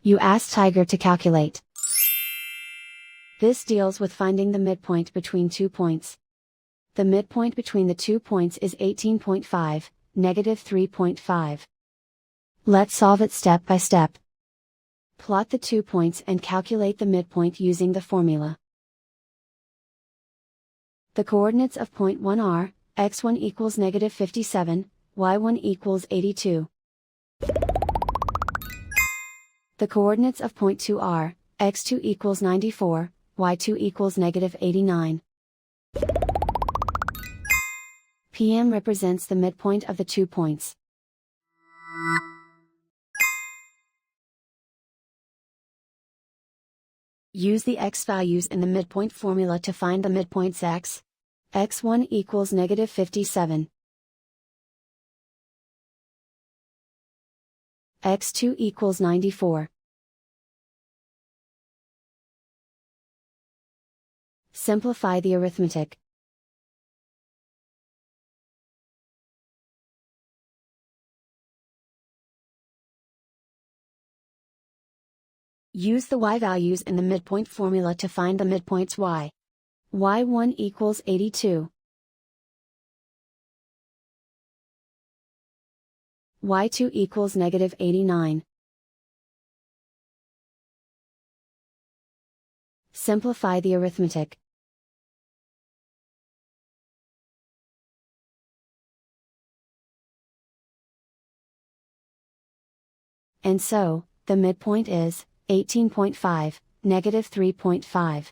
You ask Tiger to calculate. This deals with finding the midpoint between 2 points. The midpoint between the 2 points is 18.5, negative 3.5. Let's solve it step by step. Plot the 2 points and calculate the midpoint using the formula. The coordinates of point 1 are, x1 equals negative 57, y1 equals 82. The coordinates of point 2 are, x2 equals 94, y2 equals negative 89. PM represents the midpoint of the 2 points. Use the x values in the midpoint formula to find the midpoints x. x1 equals negative 57. x2 equals 94. Simplify the arithmetic. Use the y values in the midpoint formula to find the midpoints y. y1 equals 82. y2 equals negative 89. Simplify the arithmetic. And so, the midpoint is 18.5, negative 3.5.